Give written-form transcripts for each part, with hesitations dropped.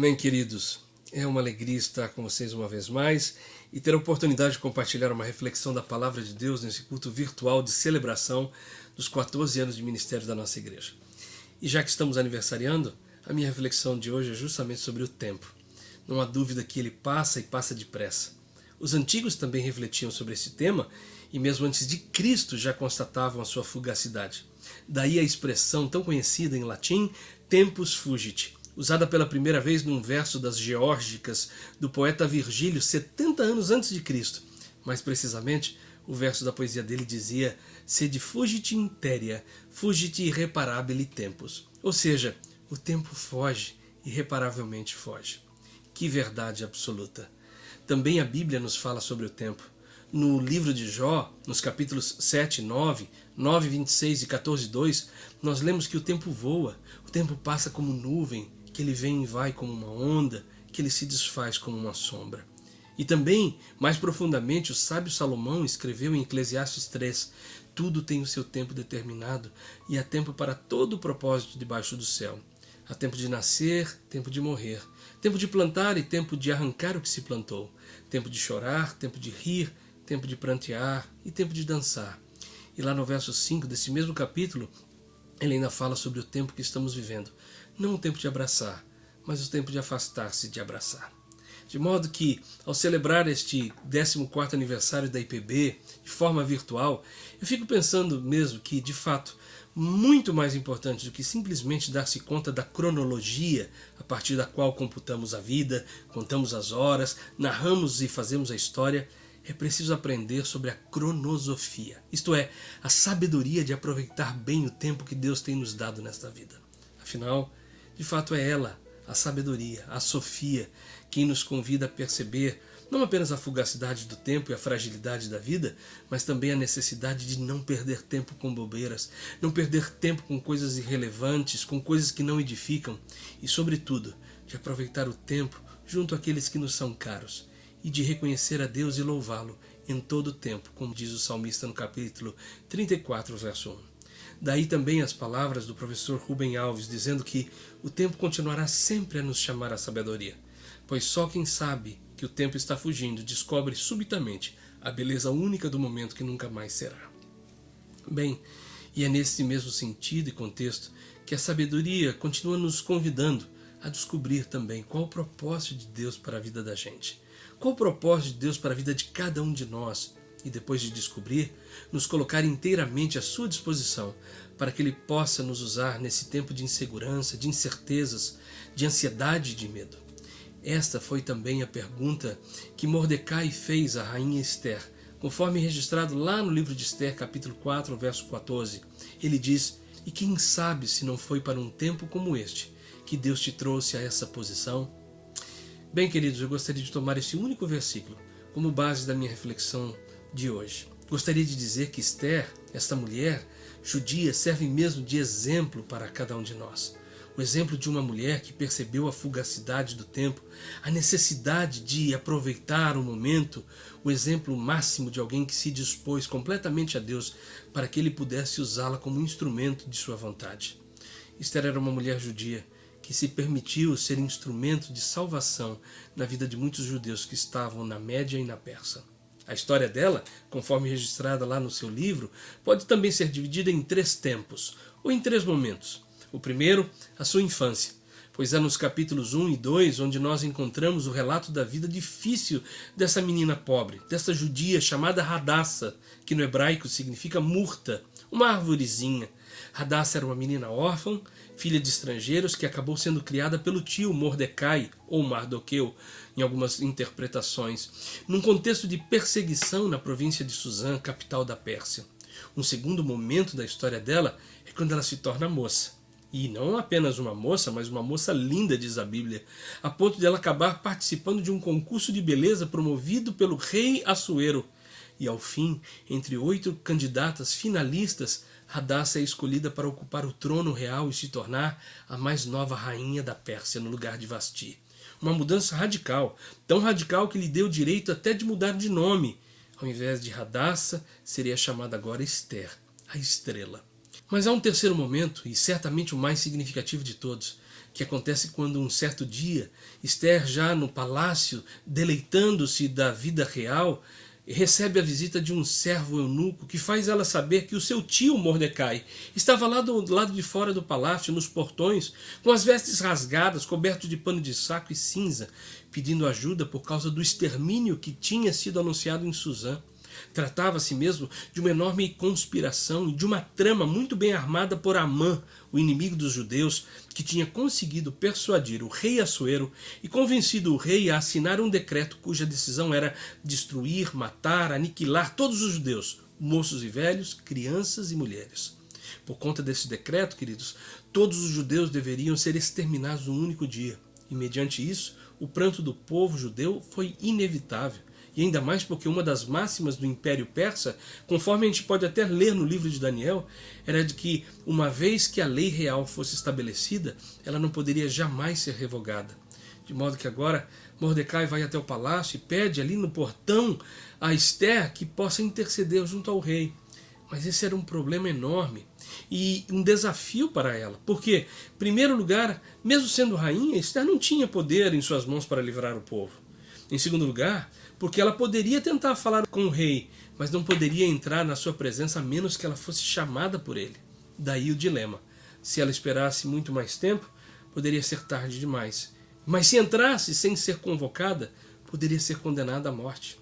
Amém, queridos? É uma alegria estar com vocês uma vez mais e ter a oportunidade de compartilhar uma reflexão da Palavra de Deus nesse culto virtual de celebração dos 14 anos de ministério da nossa igreja. E já que estamos aniversariando, a minha reflexão de hoje é justamente sobre o tempo. Não há dúvida que ele passa e passa depressa. Os antigos também refletiam sobre esse tema e mesmo antes de Cristo já constatavam a sua fugacidade. Daí a expressão tão conhecida em latim, tempus fugit, usada pela primeira vez num verso das Geórgicas do poeta Virgílio 70 anos antes de Cristo. Mais precisamente, o verso da poesia dele dizia sed fugit interia, fugit irreparabile tempus. Ou seja, o tempo foge, irreparavelmente foge. Que verdade absoluta! Também a Bíblia nos fala sobre o tempo. No livro de Jó, nos capítulos 7 e 9, 26 e 14, 2, nós lemos que o tempo voa, o tempo passa como nuvem, que ele vem e vai como uma onda, que ele se desfaz como uma sombra. E também, mais profundamente, o sábio Salomão escreveu em Eclesiastes 3, tudo tem o seu tempo determinado e há tempo para todo o propósito debaixo do céu. Há tempo de nascer, tempo de morrer, tempo de plantar e tempo de arrancar o que se plantou, tempo de chorar, tempo de rir, tempo de prantear e tempo de dançar. E lá no verso 5 desse mesmo capítulo, ele ainda fala sobre o tempo que estamos vivendo. Não o tempo de abraçar, mas o tempo de afastar-se de abraçar. De modo que, ao celebrar este 14º aniversário da IPB de forma virtual, eu fico pensando mesmo que, de fato, muito mais importante do que simplesmente dar-se conta da cronologia a partir da qual computamos a vida, contamos as horas, narramos e fazemos a história, é preciso aprender sobre a cronosofia, isto é, a sabedoria de aproveitar bem o tempo que Deus tem nos dado nesta vida. Afinal, de fato é ela, a sabedoria, a Sofia, quem nos convida a perceber não apenas a fugacidade do tempo e a fragilidade da vida, mas também a necessidade de não perder tempo com bobeiras, não perder tempo com coisas irrelevantes, com coisas que não edificam e, sobretudo, de aproveitar o tempo junto àqueles que nos são caros e de reconhecer a Deus e louvá-lo em todo o tempo, como diz o salmista no capítulo 34, verso 1. Daí também as palavras do professor Rubem Alves, dizendo que o tempo continuará sempre a nos chamar à sabedoria, pois só quem sabe que o tempo está fugindo descobre subitamente a beleza única do momento que nunca mais será. Bem, e é nesse mesmo sentido e contexto que a sabedoria continua nos convidando a descobrir também qual o propósito de Deus para a vida da gente. Qual o propósito de Deus para a vida de cada um de nós? E depois de descobrir, nos colocar inteiramente à sua disposição para que Ele possa nos usar nesse tempo de insegurança, de incertezas, de ansiedade e de medo. Esta foi também a pergunta que Mordecai fez à rainha Esther, conforme registrado lá no livro de Esther, capítulo 4, verso 14. Ele diz, e quem sabe se não foi para um tempo como este que Deus te trouxe a essa posição? Bem, queridos, eu gostaria de tomar esse único versículo como base da minha reflexão de hoje. Gostaria de dizer que Esther, esta mulher judia, serve mesmo de exemplo para cada um de nós. O exemplo de uma mulher que percebeu a fugacidade do tempo, a necessidade de aproveitar o momento, o exemplo máximo de alguém que se dispôs completamente a Deus para que Ele pudesse usá-la como instrumento de sua vontade. Esther era uma mulher judia que se permitiu ser instrumento de salvação na vida de muitos judeus que estavam na Média e na Pérsia. A história dela, conforme registrada lá no seu livro, pode também ser dividida em 3 tempos, ou em 3 momentos. O primeiro, a sua infância, pois é nos capítulos 1 e 2 onde nós encontramos o relato da vida difícil dessa menina pobre, dessa judia chamada Radassa, que no hebraico significa murta, uma arvorezinha. Radassa era uma menina órfã, filha de estrangeiros, que acabou sendo criada pelo tio Mordecai, ou Mardoqueu, em algumas interpretações, num contexto de perseguição na província de Suzã, capital da Pérsia. Um segundo momento da história dela é quando ela se torna moça. E não apenas uma moça, mas uma moça linda, diz a Bíblia, a ponto de ela acabar participando de um concurso de beleza promovido pelo rei Assuero. E ao fim, entre 8 candidatas finalistas, Radassa é escolhida para ocupar o trono real e se tornar a mais nova rainha da Pérsia no lugar de Vasti. Uma mudança radical, tão radical que lhe deu o direito até de mudar de nome. Ao invés de Radassa, seria chamada agora Esther, a estrela. Mas há um terceiro momento, e certamente o mais significativo de todos, que acontece quando um certo dia Esther, já no palácio, deleitando-se da vida real, recebe a visita de um servo eunuco que faz ela saber que o seu tio Mordecai estava lá do lado de fora do palácio, nos portões, com as vestes rasgadas, coberto de pano de saco e cinza, pedindo ajuda por causa do extermínio que tinha sido anunciado em Suzã. Tratava-se mesmo de uma enorme conspiração e de uma trama muito bem armada por Amã, o inimigo dos judeus, que tinha conseguido persuadir o rei Assuero e convencido o rei a assinar um decreto cuja decisão era destruir, matar, aniquilar todos os judeus, moços e velhos, crianças e mulheres. Por conta desse decreto, queridos, todos os judeus deveriam ser exterminados num único dia. E mediante isso, o pranto do povo judeu foi inevitável. E ainda mais porque uma das máximas do Império Persa, conforme a gente pode até ler no livro de Daniel, era de que uma vez que a lei real fosse estabelecida, ela não poderia jamais ser revogada. De modo que agora Mordecai vai até o palácio e pede ali no portão a Esther que possa interceder junto ao rei. Mas esse era um problema enorme e um desafio para ela. Porque, em primeiro lugar, mesmo sendo rainha, Esther não tinha poder em suas mãos para livrar o povo. Em segundo lugar, porque ela poderia tentar falar com o rei, mas não poderia entrar na sua presença a menos que ela fosse chamada por ele. Daí o dilema. Se ela esperasse muito mais tempo, poderia ser tarde demais. Mas se entrasse sem ser convocada, poderia ser condenada à morte.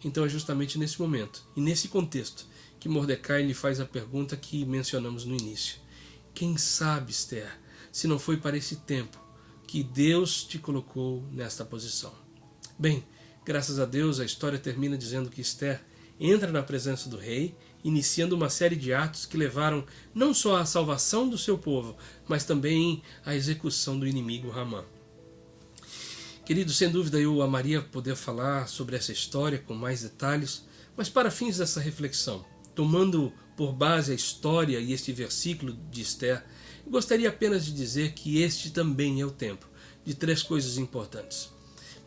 Então é justamente nesse momento, e nesse contexto, que Mordecai lhe faz a pergunta que mencionamos no início. Quem sabe, Esther, se não foi para esse tempo que Deus te colocou nesta posição? Bem, graças a Deus, a história termina dizendo que Esther entra na presença do rei, iniciando uma série de atos que levaram não só à salvação do seu povo, mas também à execução do inimigo Hamã. Querido, sem dúvida eu amaria poder falar sobre essa história com mais detalhes, mas para fins dessa reflexão, tomando por base a história e este versículo de Esther, eu gostaria apenas de dizer que este também é o tempo de 3 coisas importantes.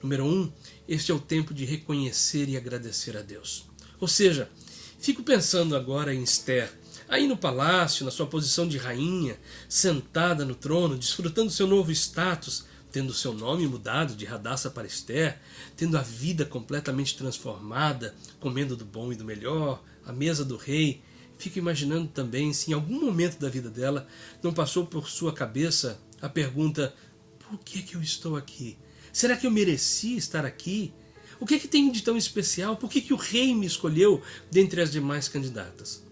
Número 1, este é o tempo de reconhecer e agradecer a Deus. Ou seja, fico pensando agora em Esther, aí no palácio, na sua posição de rainha, sentada no trono, desfrutando seu novo status, tendo seu nome mudado de Hadassah para Esther, tendo a vida completamente transformada, comendo do bom e do melhor, à mesa do rei. Fico imaginando também se em algum momento da vida dela não passou por sua cabeça a pergunta: por que eu estou aqui? Será que eu mereci estar aqui? O que tem de tão especial? Por que o rei me escolheu dentre as demais candidatas?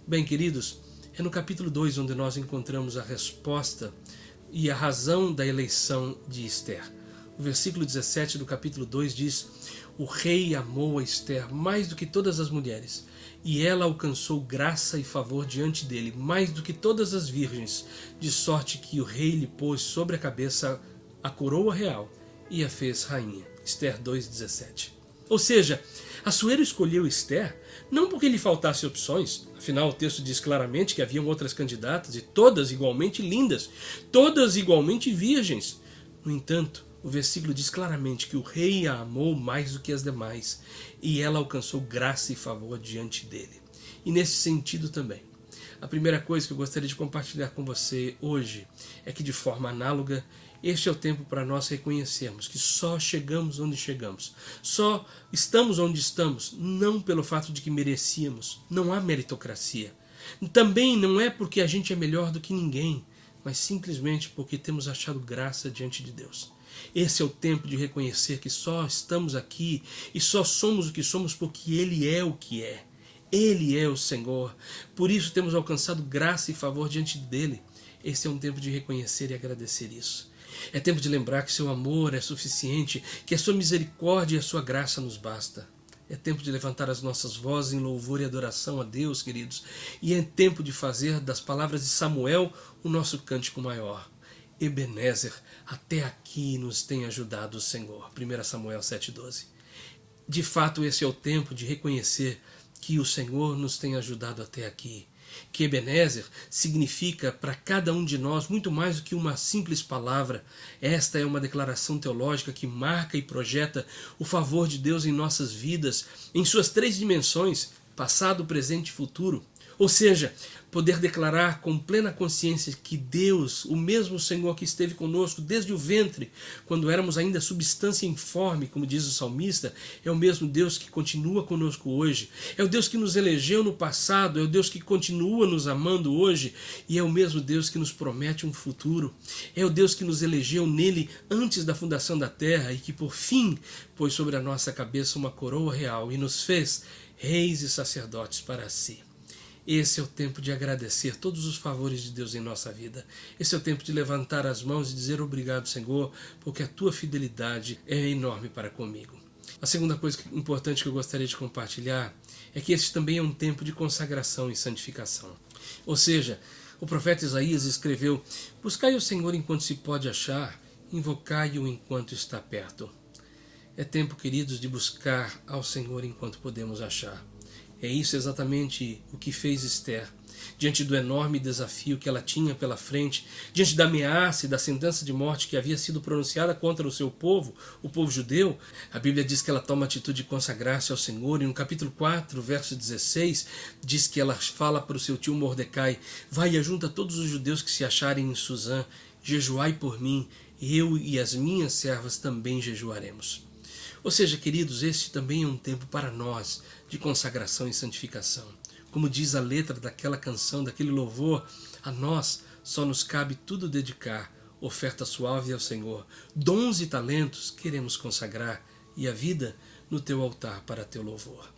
Bem, queridos, é no capítulo 2 onde nós encontramos a resposta e a razão da eleição de Esther. O versículo 17 do capítulo 2 diz: o rei amou a Esther mais do que todas as mulheres, e ela alcançou graça e favor diante dele, mais do que todas as virgens, de sorte que o rei lhe pôs sobre a cabeça a coroa real e a fez rainha. Esther 2,17. Ou seja, Assuero escolheu Esther não porque lhe faltasse opções, afinal o texto diz claramente que haviam outras candidatas e todas igualmente lindas, todas igualmente virgens. No entanto, o versículo diz claramente que o rei a amou mais do que as demais e ela alcançou graça e favor diante dele. E nesse sentido também, a primeira coisa que eu gostaria de compartilhar com você hoje é que, de forma análoga, este é o tempo para nós reconhecermos que só chegamos onde chegamos, só estamos onde estamos, não pelo fato de que merecíamos, não há meritocracia. Também não é porque a gente é melhor do que ninguém, mas simplesmente porque temos achado graça diante de Deus. Esse é o tempo de reconhecer que só estamos aqui e só somos o que somos porque Ele é o que é. Ele é o Senhor, por isso temos alcançado graça e favor diante dele. Esse é um tempo de reconhecer e agradecer isso. É tempo de lembrar que seu amor é suficiente, que a sua misericórdia e a sua graça nos basta. É tempo de levantar as nossas vozes em louvor e adoração a Deus, queridos. E é tempo de fazer das palavras de Samuel o nosso cântico maior. Ebenezer, até aqui nos tem ajudado o Senhor. 1 Samuel 7,12. De fato, esse é o tempo de reconhecer que o Senhor nos tem ajudado até aqui. Que Ebenezer significa para cada um de nós muito mais do que uma simples palavra. Esta é uma declaração teológica que marca e projeta o favor de Deus em nossas vidas, em suas 3 dimensões, passado, presente e futuro. Ou seja, poder declarar com plena consciência que Deus, o mesmo Senhor que esteve conosco desde o ventre, quando éramos ainda substância informe, como diz o salmista, é o mesmo Deus que continua conosco hoje, é o Deus que nos elegeu no passado, é o Deus que continua nos amando hoje, e é o mesmo Deus que nos promete um futuro, é o Deus que nos elegeu nele antes da fundação da terra e que por fim pôs sobre a nossa cabeça uma coroa real e nos fez reis e sacerdotes para si. Esse é o tempo de agradecer todos os favores de Deus em nossa vida. Esse é o tempo de levantar as mãos e dizer obrigado, Senhor, porque a tua fidelidade é enorme para comigo. A segunda coisa importante que eu gostaria de compartilhar é que esse também é um tempo de consagração e santificação. Ou seja, o profeta Isaías escreveu: buscai o Senhor enquanto se pode achar, invocai-o enquanto está perto. É tempo, queridos, de buscar ao Senhor enquanto podemos achar. É isso exatamente o que fez Esther. Diante do enorme desafio que ela tinha pela frente, diante da ameaça e da sentença de morte que havia sido pronunciada contra o seu povo, o povo judeu, a Bíblia diz que ela toma a atitude de consagrar-se ao Senhor, e no capítulo 4, verso 16, diz que ela fala para o seu tio Mordecai: vai e ajunta todos os judeus que se acharem em Suzã, jejuai por mim, eu e as minhas servas também jejuaremos. Ou seja, queridos, este também é um tempo para nós de consagração e santificação. Como diz a letra daquela canção, daquele louvor, a nós só nos cabe tudo dedicar, oferta suave ao Senhor, dons e talentos queremos consagrar, e a vida no teu altar para teu louvor.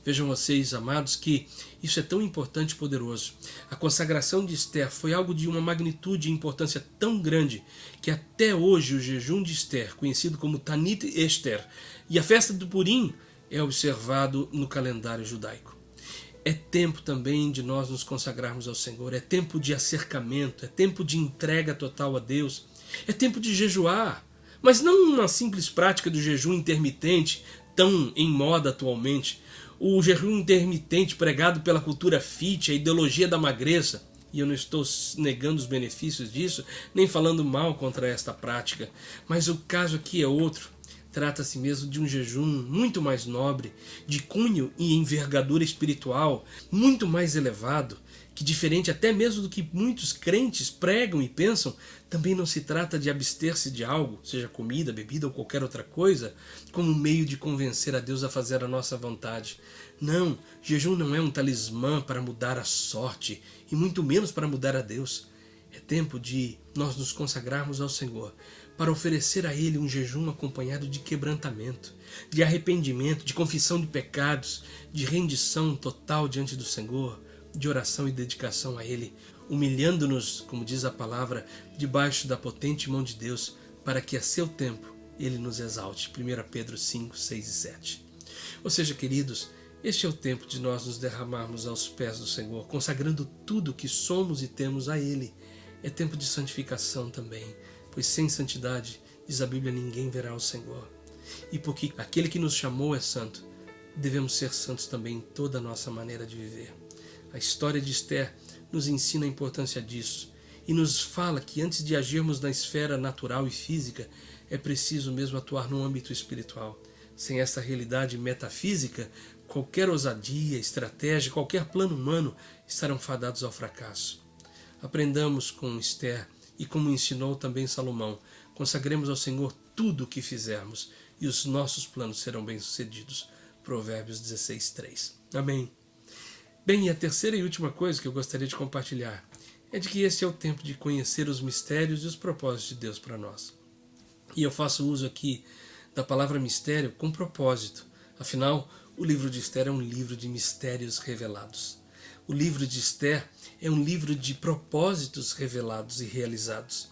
Vejam vocês, amados, que isso é tão importante e poderoso. A consagração de Esther foi algo de uma magnitude e importância tão grande que até hoje o jejum de Esther, conhecido como Tanit Esther, e a festa do Purim é observado no calendário judaico. É tempo também de nós nos consagrarmos ao Senhor, é tempo de acercamento, é tempo de entrega total a Deus, é tempo de jejuar, mas não uma simples prática do jejum intermitente, tão em moda atualmente, o jejum intermitente pregado pela cultura fit, a ideologia da magreza, e eu não estou negando os benefícios disso, nem falando mal contra esta prática, mas o caso aqui é outro. Trata-se mesmo de um jejum muito mais nobre, de cunho e envergadura espiritual muito mais elevado, que, diferente até mesmo do que muitos crentes pregam e pensam, também não se trata de abster-se de algo, seja comida, bebida ou qualquer outra coisa, como um meio de convencer a Deus a fazer a nossa vontade. Não, jejum não é um talismã para mudar a sorte, e muito menos para mudar a Deus. É tempo de nós nos consagrarmos ao Senhor, para oferecer a Ele um jejum acompanhado de quebrantamento, de arrependimento, de confissão de pecados, de rendição total diante do Senhor, de oração e dedicação a Ele, humilhando-nos, como diz a palavra, debaixo da potente mão de Deus, para que a seu tempo Ele nos exalte. 1 Pedro 5, 6 e 7. Ou seja, queridos, este é o tempo de nós nos derramarmos aos pés do Senhor, consagrando tudo o que somos e temos a Ele. É tempo de santificação também, pois sem santidade, diz a Bíblia, ninguém verá o Senhor. E porque aquele que nos chamou é santo, devemos ser santos também em toda a nossa maneira de viver. A história de Esther nos ensina a importância disso e nos fala que antes de agirmos na esfera natural e física, é preciso mesmo atuar no âmbito espiritual. Sem essa realidade metafísica, qualquer ousadia, estratégia, qualquer plano humano estarão fadados ao fracasso. Aprendamos com Esther e como ensinou também Salomão, consagremos ao Senhor tudo o que fizermos e os nossos planos serão bem-sucedidos. Provérbios 16, 3. Amém. Bem, e a terceira e última coisa que eu gostaria de compartilhar é de que este é o tempo de conhecer os mistérios e os propósitos de Deus para nós. E eu faço uso aqui da palavra mistério com propósito. Afinal, o livro de Esther é um livro de mistérios revelados. O livro de Esther é um livro de propósitos revelados e realizados.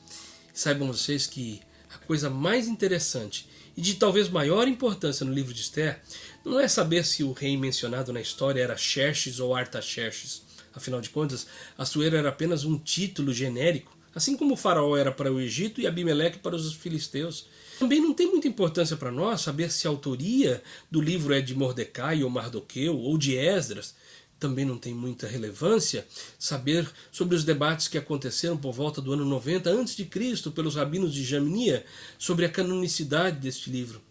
Saibam vocês que a coisa mais interessante e de talvez maior importância no livro de Esther não é saber se o rei mencionado na história era Xerxes ou Artaxerxes. Afinal de contas, Assuero era apenas um título genérico, assim como o faraó era para o Egito e Abimeleque para os filisteus. Também não tem muita importância para nós saber se a autoria do livro é de Mordecai ou Mardoqueu ou de Esdras. Também não tem muita relevância saber sobre os debates que aconteceram por volta do ano 90 a.C. pelos rabinos de Jamnia sobre a canonicidade deste livro.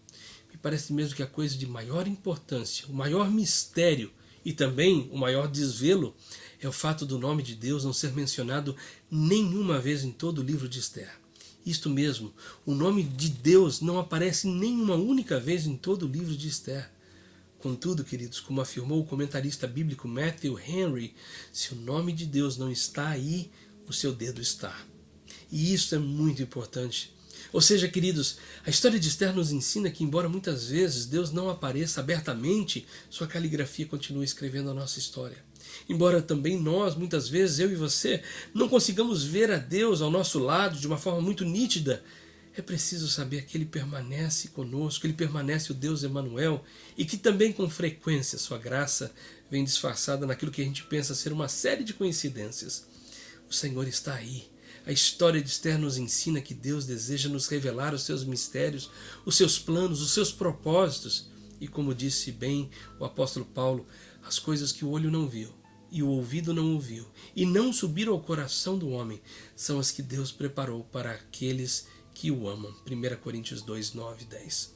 Me parece mesmo que a coisa de maior importância, o maior mistério E também o maior desvelo é o fato do nome de Deus não ser mencionado nenhuma vez em todo o livro de Esther. Isto mesmo, o nome de Deus não aparece nenhuma única vez em todo o livro de Esther. Contudo, queridos, como afirmou o comentarista bíblico Matthew Henry, se o nome de Deus não está aí, o seu dedo está. E isso é muito importante. Ou seja, queridos, a história de Esther nos ensina que, embora muitas vezes Deus não apareça abertamente, sua caligrafia continua escrevendo a nossa história. Embora também nós, muitas vezes, eu e você, não consigamos ver a Deus ao nosso lado de uma forma muito nítida, é preciso saber que Ele permanece conosco, Ele permanece o Deus Emanuel, e que também com frequência sua graça vem disfarçada naquilo que a gente pensa ser uma série de coincidências. O Senhor está aí. A história de Esther nos ensina que Deus deseja nos revelar os seus mistérios, os seus planos, os seus propósitos. E como disse bem o apóstolo Paulo, as coisas que o olho não viu e o ouvido não ouviu e não subiram ao coração do homem são as que Deus preparou para aqueles que o amam. 1 Coríntios 2, 9 e 10.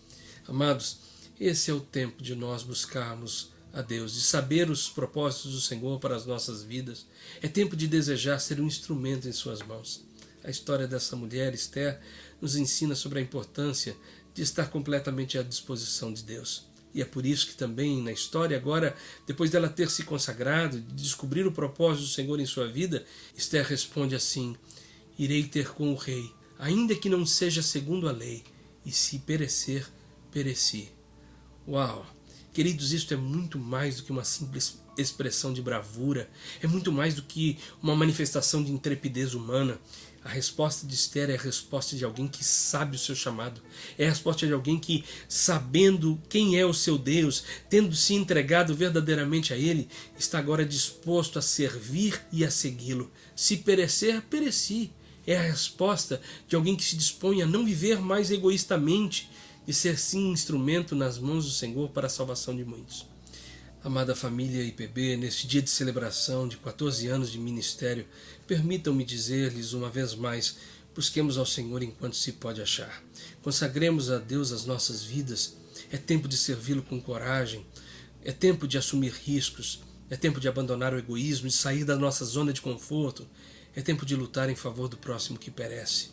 Amados, esse é o tempo de nós buscarmos a Deus, de saber os propósitos do Senhor para as nossas vidas. É tempo de desejar ser um instrumento em suas mãos. A história dessa mulher, Esther, nos ensina sobre a importância de estar completamente à disposição de Deus. E é por isso que também na história agora, depois dela ter se consagrado, de descobrir o propósito do Senhor em sua vida, Esther responde assim: irei ter com o rei, ainda que não seja segundo a lei, e se perecer, pereci. Uau! Queridos, isto é muito mais do que uma simples expressão de bravura, é muito mais do que uma manifestação de intrepidez humana. A resposta de Esther é a resposta de alguém que sabe o seu chamado, é a resposta de alguém que, sabendo quem é o seu Deus, tendo se entregado verdadeiramente a Ele, está agora disposto a servir e a segui-lo. Se perecer, pereci. É a resposta de alguém que se dispõe a não viver mais egoístamente, e ser sim instrumento nas mãos do Senhor para a salvação de muitos. Amada família IPB, neste dia de celebração de 14 anos de ministério, permitam-me dizer-lhes uma vez mais, busquemos ao Senhor enquanto se pode achar. Consagremos a Deus as nossas vidas, é tempo de servi-lo com coragem, é tempo de assumir riscos, é tempo de abandonar o egoísmo, de sair da nossa zona de conforto, é tempo de lutar em favor do próximo que perece.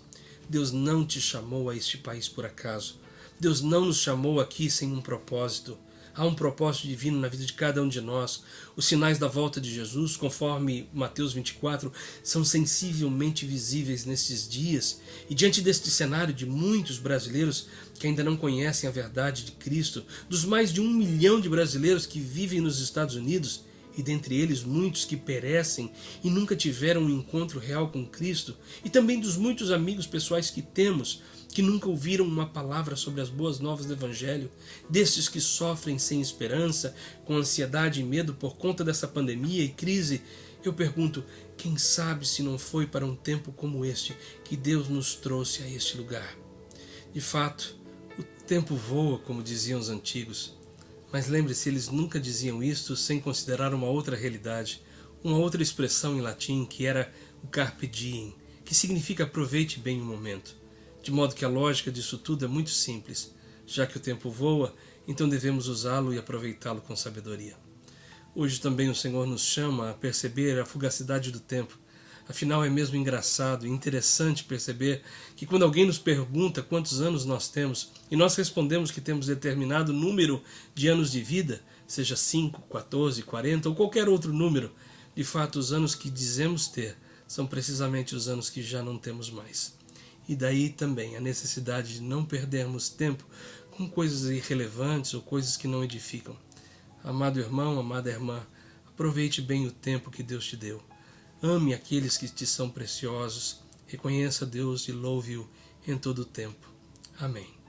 Deus não te chamou a este país por acaso. Deus não nos chamou aqui sem um propósito. Há um propósito divino na vida de cada um de nós. Os sinais da volta de Jesus, conforme Mateus 24, são sensivelmente visíveis nestes dias. E diante deste cenário de muitos brasileiros que ainda não conhecem a verdade de Cristo, dos mais de 1 milhão de brasileiros que vivem nos Estados Unidos, e dentre eles muitos que perecem e nunca tiveram um encontro real com Cristo, e também dos muitos amigos pessoais que temos, que nunca ouviram uma palavra sobre as boas novas do Evangelho, destes que sofrem sem esperança, com ansiedade e medo por conta dessa pandemia e crise, eu pergunto, quem sabe se não foi para um tempo como este que Deus nos trouxe a este lugar? De fato, o tempo voa, como diziam os antigos, mas lembre-se, eles nunca diziam isto sem considerar uma outra realidade, uma outra expressão em latim que era o carpe diem, que significa aproveite bem o momento. De modo que a lógica disso tudo é muito simples. Já que o tempo voa, então devemos usá-lo e aproveitá-lo com sabedoria. Hoje também o Senhor nos chama a perceber a fugacidade do tempo. Afinal, é mesmo engraçado e interessante perceber que quando alguém nos pergunta quantos anos nós temos e nós respondemos que temos determinado número de anos de vida, seja 5, 14, 40 ou qualquer outro número, de fato os anos que dizemos ter são precisamente os anos que já não temos mais. E daí também a necessidade de não perdermos tempo com coisas irrelevantes ou coisas que não edificam. Amado irmão, amada irmã, aproveite bem o tempo que Deus te deu. Ame aqueles que te são preciosos, reconheça Deus e louve-o em todo o tempo. Amém.